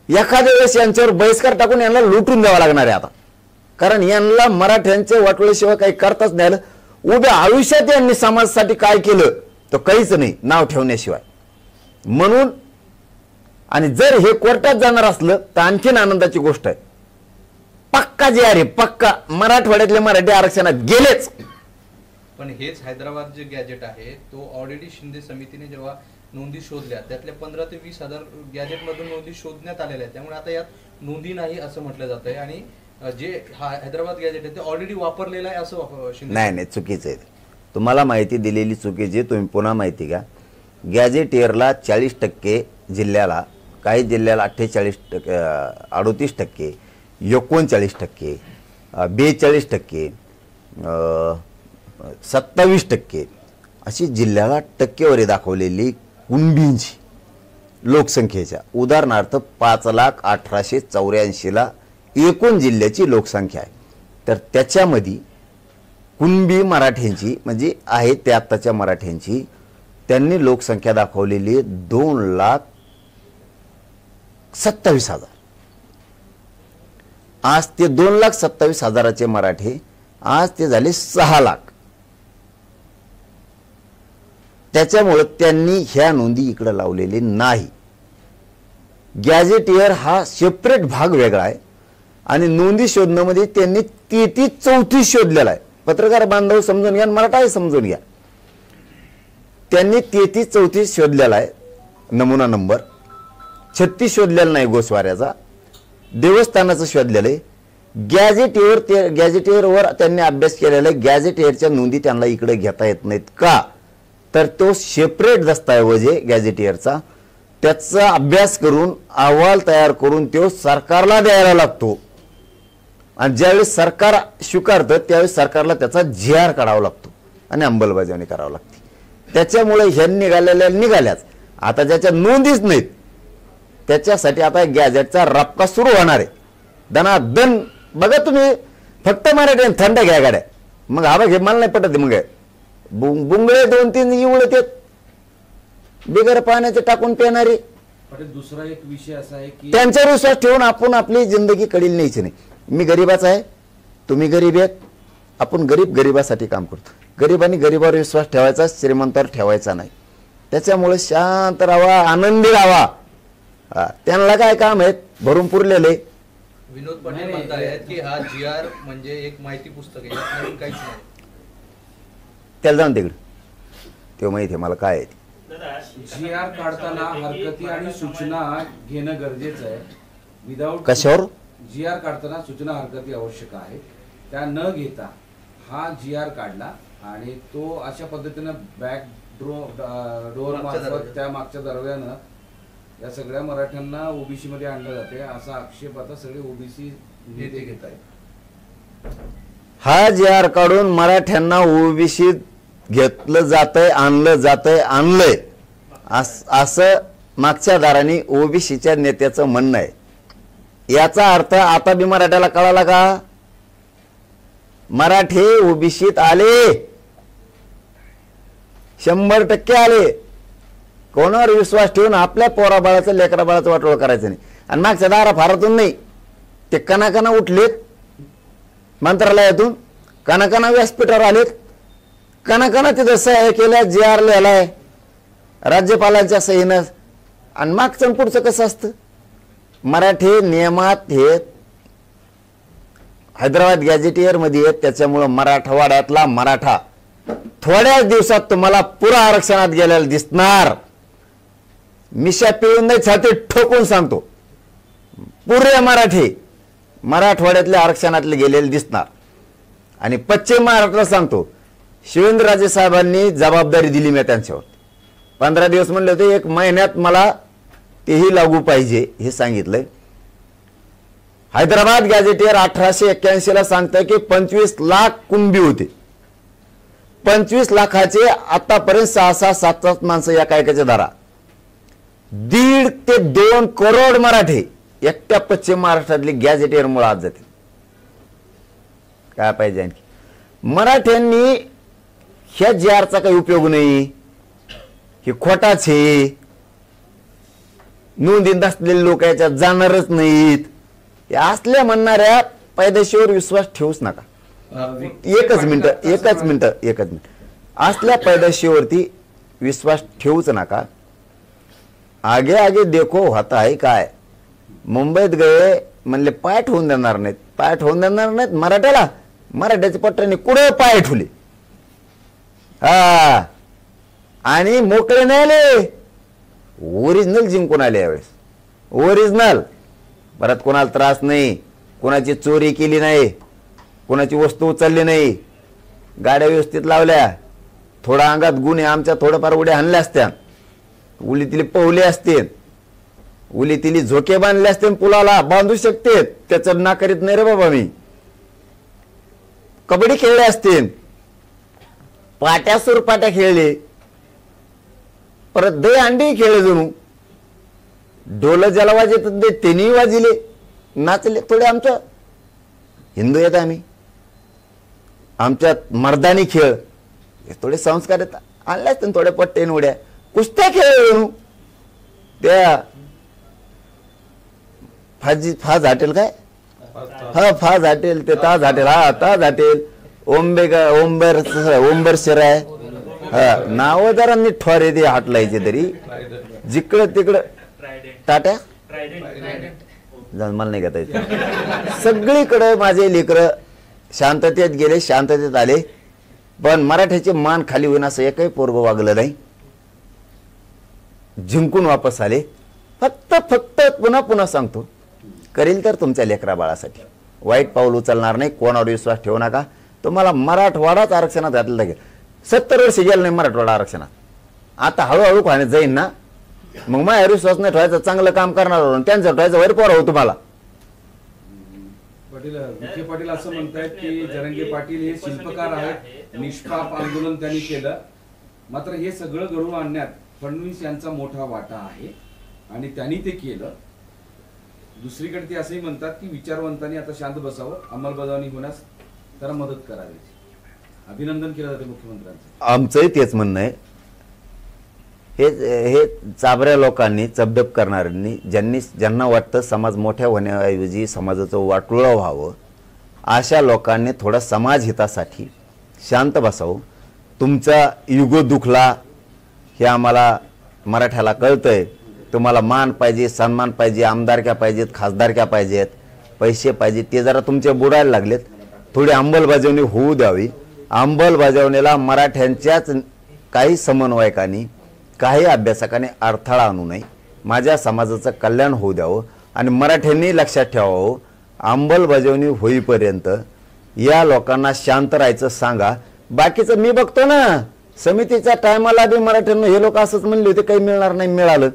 एखाद्या वेळेस यांच्यावर बहिष्कार टाकून यांना लुटून द्यावा लागणार आहे आता. कारण यांना मराठ्यांचे वाटोळीशिवाय काही करताच नाही आलं. उभ्या आयुष्यात यांनी समाजासाठी काय केलं तर काहीच नाही, नाव ठेवण्याशिवाय. म्हणून आणि जर हे कोर्टात जाणार असलं तर आणखीन आनंदाची गोष्ट आहे. पक्का जे आहे पक्का मराठवाड्यातले मराठी आरक्षणात गेलेच. पण हेच हैदराबाद जे गॅजेट आहे तो ऑलरेडी शिंदे समितीने जेव्हा नोंदी शोधल्या त्यातल्या 15 ते 20 हजार गॅजेट मधून नोंदी शोधण्यात आलेल्या आहेत. त्यामुळे आता यात नोंदी नाही असं म्हटलं जात आहे आणि जे हैदराबाद गॅजेट आहे ते ऑलरेडी वापरलेलं आहे असं शिंदे. नाही चुकीचं आहे. तुम्हाला माहिती दिलेली चुकीची. तुम्ही पुन्हा माहिती घ्या. गॅजेटियरला 40% जिल्ह्याला, काही जिल्ह्याला 38%, 38%, 39%, 42%, 27% अशी जिल्ह्याला टक्केवारी दाखवलेली कुणबींची लोकसंख्येच्या. उदाहरणार्थ 5,18,84,ला एकूण जिल्ह्याची लोकसंख्या आहे. तर त्याच्यामध्ये कुणबी मराठ्यांची म्हणजे आहे ते आत्ताच्या मराठ्यांची त्यांनी लोकसंख्या दाखवलेली 2,27,000. आज ते 2,27,000चे मराठे आज ते झाले 6 लाख. त्याच्यामुळे त्यांनी ह्या नोंदी इकडे लावलेली नाही. गॅजेटियर हा सेपरेट भाग वेगळा आहे आणि नोंदी शोधण्यामध्ये त्यांनी 33-34 शोधलेला आहे. पत्रकार बांधव समजून घ्या, मराठाही समजून घ्या. त्यांनी 33-34 शोधलेला आहे नमुना नंबर. 36 शोधलेला नाही गोस्वाऱ्याचा, देवस्थानाचं शोधलेलं आहे. गॅजेटियरवर त्यांनी अभ्यास केलेला आहे. गॅजेटियरच्या नोंदी त्यांना इकडे घेता येत नाहीत का, तर तो सेपरेट दस्तऐवज आहे गॅजेटियरचा. त्याचा अभ्यास करून अहवाल तयार करून तो सरकारला द्यायला लागतो आणि ज्यावेळेस सरकार स्वीकारतं त्यावेळेस सरकारला त्याचा GR काढावा लागतो आणि अंमलबजावणी करावी लागते. त्याच्यामुळे ह्या निघाल्याच. आता ज्याच्या नोंदीच नाहीत त्याच्यासाठी आता गॅजेटचा रपका सुरू होणार आहे. दनादन बघा तुम्ही. फक्त मराठी थंड घ्या गाड्या. मग हा बघ मला नाही पटत. मग बुंगळे 2-3 इवळे ते बिगर पाण्याचे टाकून पिणारे. दुसरा एक विषय असा आहे की त्यांच्यावर विश्वास ठेवून आपण आपली जिंदगी कडील न्यायची नाही. मी गरीबाचा आहे, तुम्ही गरीब आहेत, आपण गरीबासाठी काम करतो. गरिबांनी गरीबावर विश्वास ठेवायचा, श्रीमंतावर ठेवायचा नाही. त्याच्यामुळे शांत राहावा, आनंदी राहावा. त्यांना काय काम आहेत भरून पुरलेले. विनोद पाटील म्हणतायत की हा GR म्हणजे एक माहिती पुस्तक आहे, यात नवीन काहीच नाही. त्याला जाऊन तिकडे ते माहिती आहे मला काय आहे. GR काढताना हरकती आणि सूचना घेणं गरजेचं आहे. विदाऊट कशावर GR काढताना सूचना हरकती आवश्यक आहे. त्या न घेता हा GR काढला आणि तो अशा पद्धतीनं बॅक डोअर मार्फत त्या मागच्या दरव्यानं या सगळ्या मराठ्यांना OBC मध्ये आणलं जाते असा आक्षेप आता सगळे OBC नेते घेत आहेत. हा GR काढून मराठ्यांना OBC घेतलं जातंय, आणलंय असं मागच्या दाराने OBCच्या नेत्याचं म्हणणं आहे. याचा अर्थ आता बी मराठ्याला कळाला का? मराठे OBCत आले, 100% आले. कोणावर विश्वास ठेवून आपल्या पोराबाळाचं लेकराबाळाचं वाटोळ करायचं नाही. आणि मागच्या दारा फारातून नाही, ते कणाकणा उठलेत मंत्रालयातून, कणाकणा व्यासपीठावर आलेत, कणाकणा तिथं सह्या केल्या, GR लिहिलाय राज्यपालांच्या सहीनं. आणि मागचं पुढचं कसं असतं? मराठी नियमात हे हैदराबाद गॅजेटियर मध्ये आहेत. त्याच्यामुळं मराठवाड्यातला मराठा थोड्याच दिवसात तुम्हाला पुरा आरक्षणात गेलेला दिसणार. मिशा पिळून नाही, छाती ठोकून सांगतो, पुरे मराठी मराठवाड्यातल्या आरक्षणातले गेलेले दिसणार. आणि पश्चिम महाराष्ट्राला सांगतो, शिवेंद्रराजे साहेबांनी जबाबदारी दिली मी त्यांच्यावर. 15 दिवस म्हणले होते, 1 महिन्यात मला तेही लागू पाहिजे हे सांगितलंय. हैदराबाद गॅजेटियर 1881ला सांगतंय की 25 लाख कुणबी होते. 25 लाखाचे आतापर्यंत 6-7 माणसं या कायकाच्या दारा. 1.5 ते 2 करोड मराठी एकट्या पश्चिम महाराष्ट्रातली गॅजेटियर मुळे आज जाते. काय पाहिजे आणखी? मराठ्यांनी ह्या GRचा काही उपयोग नाही, हे खोटाच आहे, नोंदीत असलेले लोक याच्यात जाणारच नाहीत. या असल्या म्हणणाऱ्या पैदाशीवर विश्वास ठेवूच नका. एकच मिनिट असल्या पैदाशीवरती विश्वास ठेवूच नका. आगे आगे देखो होता है काय. मुंबईत गए म्हणले पाय ठेवून देणार नाहीत. पाय ठेवून देणार नाहीत मराठ्याला. मराठ्याच्या पट्ट्याने कुठं पाय ठेवले. हा आणि मोकळे नाही आले, ओरिजिनल जिंकून आले यावेळेस. ओरिजिनल. परत कोणाला त्रास नाही, कोणाची चोरी केली नाही, कोणाची वस्तू उचलली नाही, गाड्या व्यवस्थित लावल्या. थोडा अंगात गुण आहे आमच्या, थोडंफार उड्या हाणल्या असत्या, उली तिली पवले असते, उली तिली झोके बांधले असते, पुलाला बांधू शकते, त्याचं ना करीत नाही रे बाबा मी. कबड्डी खेळले असते, पाट्या सुरपाट्या खेळले, परत दही अंडी खेळले, जणू ढोल ज्याला वाजत त्यांनी वाजिले, नाचले. थोडे आमचं हिंदू येत आम्ही, आमच्यात मर्दानी खेळ थोडे संस्कार येतात, आणले असते थोडे पट्टे उड्या. कुस्त्या खेळ जणू त्या फाज हॉटेल काय, हा फाज हॉटेल, ते ताज हॉटेल, हा ताज हॉटेल, ओंबर शिराय, हा नाव जरा नीट ठोर येते हाटलायचे तरी, जिकडं तिकडं टाट्या मला नाही घेता येत. सगळीकडे माझे लेकरं शांततेत गेले, शांततेत आले, पण मराठ्याचे मान खाली होईन असं एकही पोरग वागलं नाही. जिंकून वापस आले. फक्त पुन्हा पुन्हा सांगतो, करील तर तुमच्या लेकरा बाळासाठी. वाईट पाऊल उचलणार नाही, कोणावर विश्वास ठेवू नका. तुम्हाला मराठवाडाच आरक्षणात घातलं लागेल. 70 वर्ष गेलं नाही मराठवाडा आरक्षणात, आता हळूहळू खाण्यात जाईन ना, मग माझ्यावर विश्वास नाही ठेवायचं, चांगलं काम करणार त्यांचं ठेवायचं वैर पोर हो तुम्हाला. पाटील विखे पाटील असं म्हणतायत की जरंगे पाटील हे शिल्पकार आहेत, निष्पाप आंदोलन त्यांनी केलं, मात्र हे सगळं घडवून आणण्यात फडणवीस यांचा मोठा वाटा आहे आणि त्यांनी ते केलं. दुसरीकडे ते असंही म्हणतात की विचारवंतांनी आता शांत बसावं, अंमलबजावणी होण्यास त्याला मदत करावी. अभिनंदन केलं जाते मुख्यमंत्र्यांचं. आमचंही तेच म्हणणं आहे. हे चाबऱ्या लोकांनी, चबडप करणाऱ्यांनी, ज्यांना वाटतं समाज मोठ्या होण्याऐवजी समाजाचं वाटोळं व्हावं, अशा लोकांनी थोडं समाजहितासाठी शांत बसावं. तुमचा युगो दुखला हे आम्हाला मराठ्याला कळतंय. तुम्हाला मान पाहिजे, सन्मान पाहिजे, आमदारक्या पाहिजेत, खासदारक्या पाहिजेत, पैसे पाहिजे, ते जरा तुमचे बुडायला लागलेत. थोडी अंमलबजावणी होऊ द्यावी. अंमलबजावणीला मराठ्यांच्याच काही समन्वयकांनी, काही अभ्यासकांनी अडथळा आणू नये. माझ्या समाजाचं कल्याण होऊ द्यावं आणि मराठ्यांनी लक्षात ठेवावं, अंमलबजावणी होईपर्यंत या लोकांना शांत राहायचं सांगा. बाकीचं मी बघतो ना, समितीच्या टायमाला बी मराठ्यांना हे लोक असंच म्हणले होते, काही मिळणार नाही, मिळालं.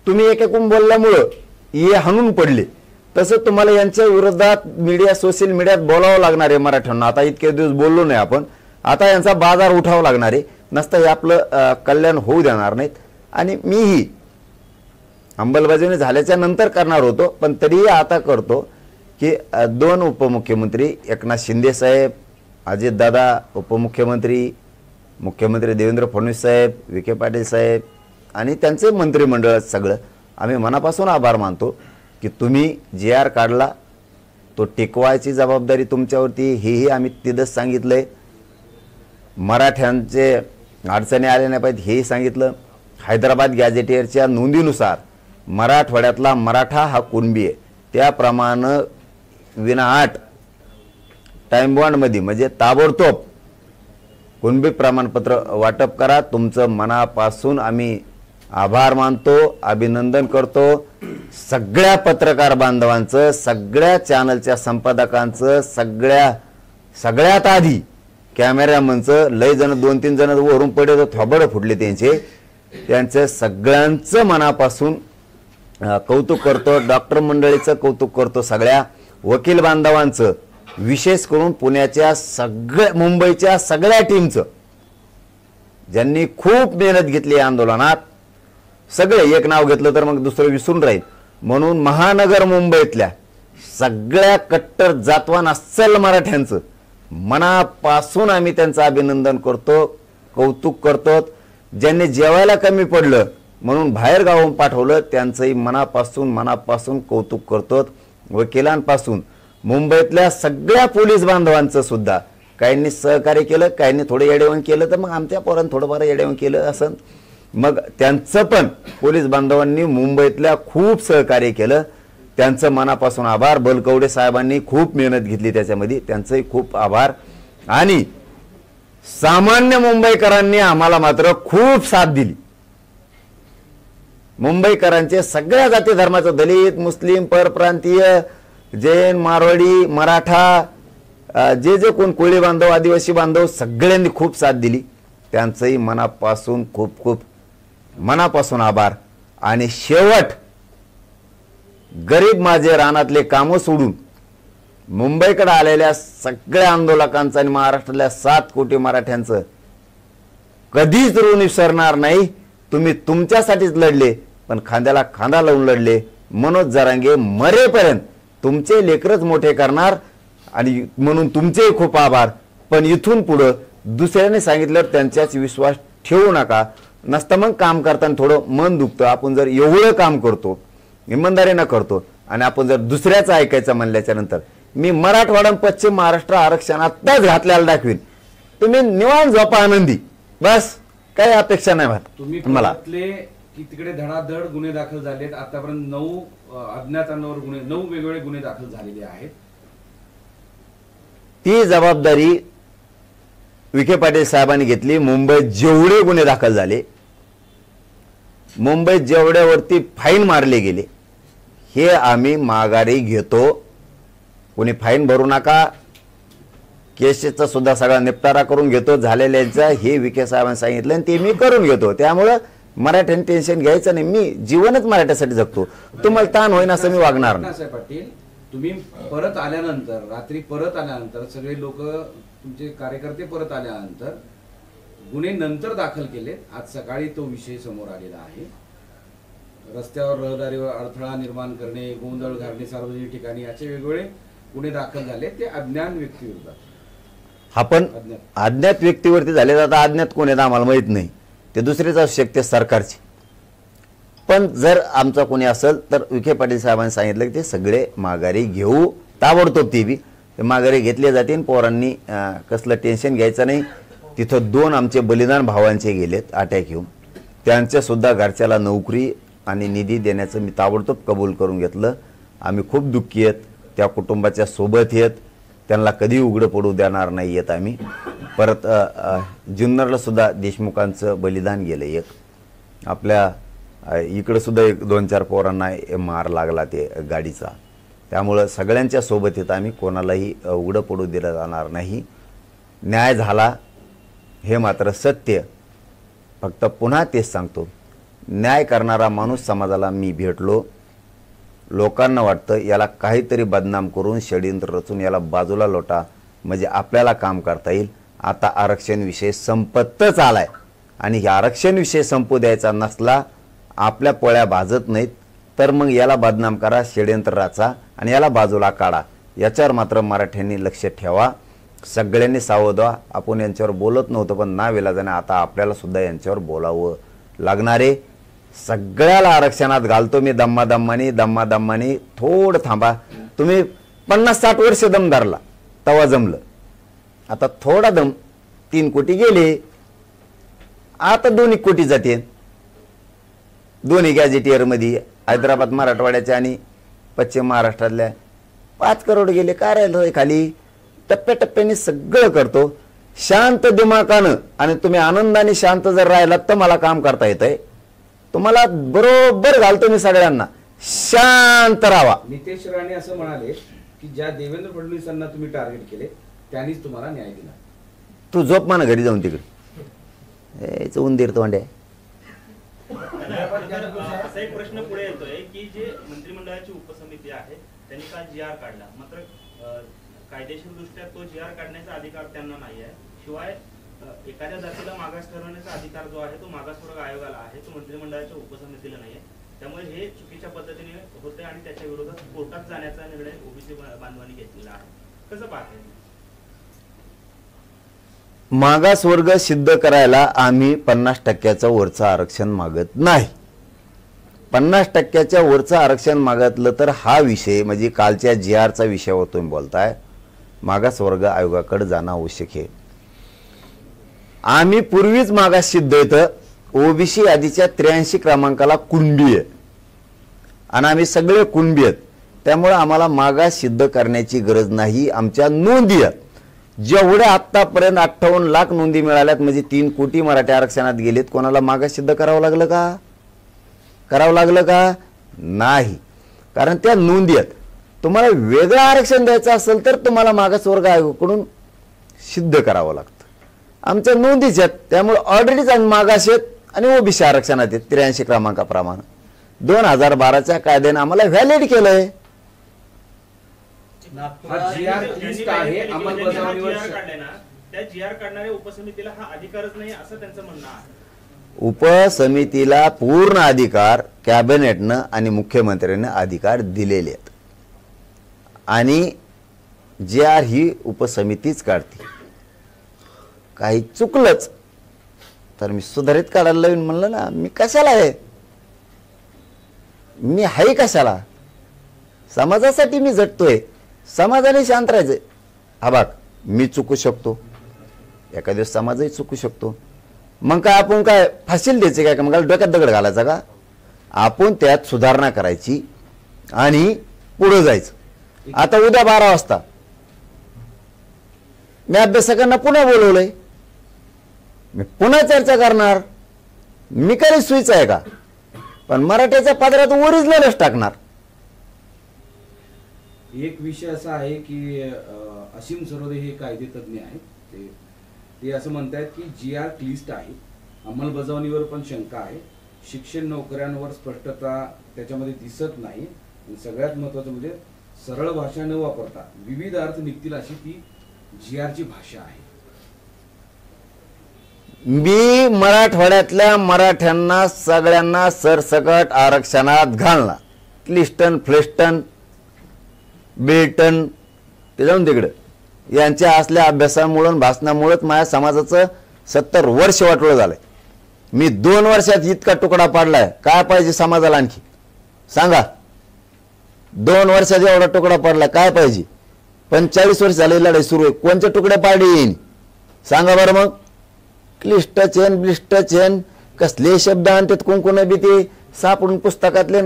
तुम्ही एकेकून बोलल्यामुळं हे हाणून पडले. तसं तुम्हाला यांच्या विरोधात मीडिया, सोशल मीडियात बोलावं लागणार आहे मराठ्यांना. आता इतके दिवस बोललो नाही आपण, आता यांचा बाजार उठावा लागणार आहे. नसतं हे आपलं कल्याण होऊ देणार नाहीत. आणि मीही अंमलबजावणी झाल्याच्या नंतर करणार होतो, पण तरीही आता करतो की 2 उपमुख्यमंत्री, एकनाथ शिंदे साहेब, अजितदादा उपमुख्यमंत्री, मुख्यमंत्री देवेंद्र फडणवीस साहेब, विखे पाटील साहेब आणि त्यांचे मंत्रिमंडळ, सगळं आम्ही मनापासून आभार मानतो की तुम्ही GR काढला, तो टिकवायची जबाबदारी तुमच्यावरती, हेही आम्ही तिथंच सांगितलंय. मराठ्यांचे अडचणी आल्या नाही पाहिजेत हेही सांगितलं. हैदराबाद गॅझेटियरच्या नोंदीनुसार मराठवाड्यातला मराठा हा कुणबी आहे, त्याप्रमाणे विनाआट टाइम बॉन्डमध्ये म्हणजे ताबडतोब कुणबी प्रमाणपत्र वाटप करा. तुमचं मनापासून आम्ही आभार मानतो, अभिनंदन करतो. सगळ्या पत्रकार बांधवांचं, सगळ्या चॅनलच्या संपादकांचं, सगळ्यात आधी कॅमेरामनचं, लय जण 2-3 जण वरून पडले तर थोबडं फुटले त्यांचं सगळ्यांचं मनापासून कौतुक करतो. डॉक्टर मंडळीचं कौतुक करतो, सगळ्या वकील बांधवांचं, विशेष करून पुण्याच्या मुंबईच्या सगळ्या टीमचं, ज्यांनी खूप मेहनत घेतली या आंदोलनात. सगळे एक नाव घेतलं तर मग दुसरं विसरून राहील, म्हणून महानगर मुंबईतल्या सगळ्या कट्टर जातवान अस्सल मराठ्यांचं मनापासून आम्ही त्यांचं अभिनंदन करतो, कौतुक करतो. ज्यांनी जेवायला कमी पडलं म्हणून बाहेर गावाहून पाठवलं त्यांचंही मनापासून कौतुक करतो. वकिलांपासून मुंबईतल्या सगळ्या पोलीस बांधवांचं सुद्धा, काहींनी सहकार्य केलं, काहींनी थोडं येडेवण केलं, तर मग आमच्या पोरांनी थोडंफार येडेवण केलं असं, मग त्यांचं पण पोलीस बांधवांनी मुंबईतल्या खूप सहकार्य केलं. त्यांचं मनापासून आभार. बलकवडे साहेबांनी खूप मेहनत घेतली त्याच्यामध्ये, त्यांचंही खूप आभार. आणि सामान्य मुंबईकरांनी आम्हाला मात्र खूप साथ दिली. मुंबईकरांचे सगळ्या जाती धर्माचं, दलित, मुस्लिम, परप्रांतीय, जैन, मारवाडी, मराठा, जे जे कोण कोळी बांधव, आदिवासी बांधव, सगळ्यांनी खूप साथ दिली. त्यांचंही मनापासून खूप खूप मनापासून आभार. आणि शेवट गरीब माझे रानातले कामं सोडून मुंबईकडे आलेल्या सगळ्या आंदोलकांचं आणि महाराष्ट्रातल्या 7 कोटी मराठ्यांचं कधीच ऋण विसरणार नाही. तुम्ही तुमच्यासाठीच लढले, पण खांद्याला खांदा लावून लढले. मनोज जरांगे मरेपर्यंत तुमचे लेकरच मोठे करणार, आणि म्हणून तुमचेही खूप आभार. पण इथून पुढं दुसऱ्याने सांगितलं त्यांच्याच विश्वास ठेवू नका. नसतं मग काम करताना थोडं मन दुखतं. आपण जर एवढं काम करतो, इमानदारीनं करतो, आणि आपण जर दुसऱ्याचं ऐकायचं म्हणल्याच्या नंतर, मी मराठवाडा पश्चिम महाराष्ट्र आरक्षण आत्ताच घातल्याला दाखवीन. तुम्ही निवांत झोपा आनंदी, बस. काही अपेक्षा नाही तुम्ही मला. पाहिलं की तिकडे धडाधड गुन्हे दाखल झालेत. आतापर्यंत 9 अज्ञातांवर गुन्हे, 9 वेगवेगळे गुन्हे दाखल झालेले आहेत. ती जबाबदारी विखे पाटील साहेबांनी घेतली. मुंबईत जेवढे गुन्हे दाखल झाले, मुंबईत जेवढ्यावरती फाईन मारले गेले, हे आम्ही माघारी घेतो. कोणी फाईन भरू नका, केसेसचा सुद्धा सगळा निपटारा करून घेतो. झालेल्यांचा हे विखे साहेबांनी सांगितलं आणि ते मी करून घेतो. त्यामुळं मराठ्यांनी टेन्शन घ्यायचं नाही. मी जीवनच मराठ्यासाठी जगतो. तुम्हाला ताण होईन असं मी वागणार नाही. पाटील, तुम्ही परत आल्यानंतर, रात्री परत आल्यानंतर, सगळे लोक तुमचे कार्यकर्ते परत आल्यानंतर गुन्हे नंतर दाखल केले. आज सकाळी तो विषय समोर आलेला आहे. रस्त्यावर, रहदारीवर अडथळा निर्माण करणे, गोंधळ घालणे सार्वजनिक ठिकाणी, असे वेगवेगळे गुन्हे दाखल झाले. ते अज्ञात व्यक्तीविरोधात. आपण अज्ञात व्यक्तीवरती झाले. आता अज्ञात कोण आहेत आम्हाला माहित नाही, ते दुसरेच असू शकते, सरकारचे. पण जर आमचा कोणी असेल तर विखे पाटील साहेबांनी सांगितलं की ते सगळे माघारी घेऊ, ताबडतोब. ते माघारी घेतले जातील. पोरांनी कसलं टेन्शन घ्यायचं नाही. तिथं 2 आमचे बलिदान भावांचे गेलेत अटॅक येऊन. त्यांच्या सुद्धा घरच्याला नोकरी आणि निधी देण्याचं मी ताबडतोब कबूल करून घेतलं. आम्ही खूप दुःखी आहेत, त्या कुटुंबाच्या सोबत आहेत. त्यांना कधी उघडं पडू देणार नाही आहेत आम्ही. परत जुन्नरला सुद्धा देशमुखांचं बलिदान गेलं एक. आपल्या इकडं सुद्धा 1-2-4 पोरांना मार लागला ते गाडीचा. त्यामुळं सगळ्यांच्या सोबत येत आम्ही, कोणालाही उघडं पडू दिलं जाणार नाही. न्याय झाला हे मात्र सत्य. फक्त पुन्हा तेच सांगतो, न्याय करणारा माणूस समाजाला मी भेटलो. लोकांना वाटतं याला काहीतरी बदनाम करून, षडयंत्र रचून याला बाजूला लोटा म्हणजे आपल्याला काम करता येईल. आता आरक्षण विषय संपतच आलाय, आणि हे आरक्षण विषय संपू द्यायचा नसला, आपल्या पोळ्या भाजत नाहीत, तर मग याला बदनाम करा, षडयंत्र रचा आणि याला बाजूला काढा. याच्यावर मात्र मराठ्यांनी लक्ष ठेवा. सगळ्यांनी सावध व्हा. आपण यांच्यावर बोलत नव्हतं, पण नाविलाजाने आता आपल्याला सुद्धा यांच्यावर बोलावं लागणारे. सगळ्याला आरक्षणात घालतो मी दम्मादम्मानी. थोडं थांबा. तुम्ही 50-60 वर्ष दम धरला तवा जमलं. आता थोडा दम, 3 कोटी गेले, आता 2 कोटी जाते. दोन्ही गॅजेटियरमध्ये हैदराबाद मराठवाड्याच्या आणि पश्चिम महाराष्ट्रातल्या 5 करोड गेले. काय राहिलं खाली? टप्प्याटप्प्याने सगळं करतो शांत दिमागानं. आणि तुम्ही आनंदाने शांत जर राहिलात तर मला काम करता येतंय. तुम्हाला बरोबर घालतो मी सगळ्यांना, शांत राहा. नितेश राणे असं म्हणाले की ज्या देवेंद्र फडणवीसांना तुम्ही टार्गेट केले त्यांनीच तुम्हाला न्याय दिला. तू झोप म्हणा घरी जाऊन तिकडे. उंदीर तोंडे. असा एक प्रश्न पुढे येतोय की जे मंत्रिमंडळाची उपसमिती आहे त्यांनी काल GR काढला, मात्र कायदेशीर दृष्ट्या तो GR काढण्याचा अधिकार त्यांना नाही आहे. शिवाय एखाद्या जातीला मागास ठरवण्याचा अधिकार जो आहे तो मागासवर्ग आयोगाला आहे, तो मंत्रिमंडळाच्या उपसमितीला नाही आहे. त्यामुळे हे चुकीच्या पद्धतीने होते आणि त्याच्या विरोधात कोर्टात जाण्याचा निर्णय ओबीसी बांधवांनी घेतलेला आहे. कसं पाहते? मागासवर्ग सिद्ध करायला आम्ही 50% वरचं आरक्षण मागत नाही. 50% वरचं आरक्षण मागितलं तर हा विषय म्हणजे कालच्या GRचा विषयावर तुम्ही बोलताय, मागासवर्ग आयोगाकडे जाणं आवश्यक आहे. आम्ही पूर्वीच मागास सिद्ध येतं. ओबीसी यादीच्या 83 क्रमांकाला कुणबी आहे आणि आम्ही सगळे कुणबी आहेत. त्यामुळे आम्हाला मागास सिद्ध करण्याची गरज नाही. आमच्या नोंदी आहेत जेवढ्या आत्तापर्यंत 58 लाख नोंदी मिळाल्यात, म्हणजे 3 कोटी मराठी आरक्षणात गेलेत. कोणाला मागास सिद्ध करावं लागलं का? करावं लागलं का? नाही. कारण त्या नोंदी आहेत. तुम्हाला वेगळं आरक्षण द्यायचं असेल तर तुम्हाला मागासवर्ग आयोगाकडून सिद्ध करावं लागतं. आमच्या नोंदीच आहेत, त्यामुळे ऑलरेडीच आम्ही मागास आहेत आणि ओबीसी आरक्षणात आहेत 83 क्रमांकाप्रमाणे. 2012च्या कायद्याने आम्हाला व्हॅलिड केलंय. हा GR लिस्ट आहे अंमलबजावणीवर. त्या GR काढणाऱ्या उपसमितीला हा अधिकारच नाही असं त्यांचं म्हणणं आहे. उपसमितीला पूर्ण अधिकार कॅबिनेटनं आणि मुख्यमंत्र्यांनी अधिकार दिलेले आहेत आणि GR ही उपसमितीच काढते. काही चुकलंच तर मी सुधारित काढायला लावीन म्हणलं ना. मी कशाला आहे? मी आहे कशाला? समाजासाठी मी झटतोय. समाजाने शांत राहायचं. हा बघ, मी चुकू शकतो, एका दिवस समाजही चुकू शकतो. मग काय आपण काय फाशील द्यायचे काय? मग डोक्यात दगड घालायचा का? आपण त्यात सुधारणा करायची आणि पुढे जायचं. आता उद्या 12 वाजता मी अभ्यासकांना पुन्हा बोलवलंय. मी पुन्हा चर्चा करणार. मी काही सुईच आहे का? पण मराठीच्या पदरात ओरिजिनलच टाकणार. एक विषय असा आहे की असीम सरोदे हे कायदे तज्ज्ञ आहेत. ते असं म्हणतायत की GR लिस्ट आहे, अंमलबजावणीवर पण शंका आहे, शिक्षण नोकऱ्यांवर स्पष्टता त्याच्यामध्ये दिसत नाही आणि सगळ्यात महत्त्वाचं म्हणजे सरळ भाषा न वापरता विविध अर्थ निघतील अशी ती GRची भाषा आहे. मी मराठवाड्यातल्या मराठ्यांना सगळ्यांना सरसकट आरक्षणात घालणार. क्लिस्टन फ्लेस्टन बेल्टन ते जाऊन तिकडं यांच्या असल्या अभ्यासामुळे भाषणामुळेच माझ्या समाजाचं 70 वर्ष वाटोळं झालंय. मी 2 वर्षात इतका तुकडा पाडलाय. काय पाहिजे समाजाला आणखी सांगा? 2 वर्षात एवढा तुकडा पडला काय पाहिजे? 45 वर्ष झाले लढाई सुरू आहे. कोणते तुकडे पाडले येईन सांगा बरं? मग क्लिष्ट चेन ब्लिष्ट चेन कसले शब्द आणतात कुंकुन बी ते सापडून पुस्तकातले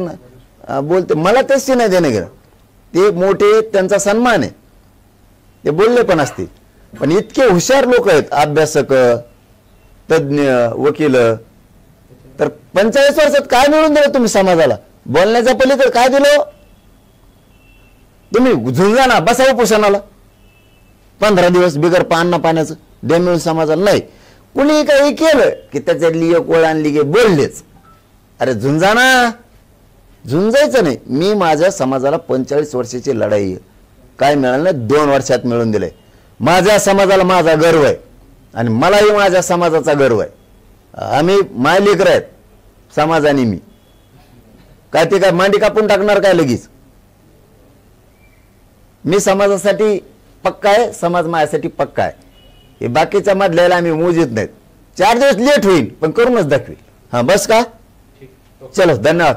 बोलते. मला तेच नाही देणं गेलं. ते मोठे त्यांचा सन्मान आहे, ते बोलले पण असते. पण इतके हुशार लोक आहेत, अभ्यासक तज्ज्ञ वकील, तर 45 वर्षात काय मिळून दिलं तुम्ही समाजाला? बोलण्याच्या पलीकडे काय दिलं तुम्ही? झुंजा ना बसा उपोषणाला 15 दिवस बिगर पाण्याचं द्या मिळून समाजाला. नाही कुणी काही केलं की त्याच्यातली एक ओळ आणली की बोललेच. अरे झुंजा ना, झुंजायचं नाही. मी माझ्या समाजाला 45 वर्षाची लढाई काय मिळालं नाही 2 वर्षात मिळून दिलंय. माझ्या समाजाला माझा गर्व आहे आणि मलाही माझ्या समाजाचा गर्व आहे. आम्ही मायलेकर आहेत समाजाने. मी काय ते काय मांडी कापून टाकणार काय लगेच? मी समाजासाठी पक्का आहे, समाज माझ्यासाठी पक्का आहे. हे बाकीच्या मधल्याला आम्ही मोजित नाहीत. 4 दिवस लेट होईल पण करूनच दाखवी. हा बस का? चलो धन्यवाद.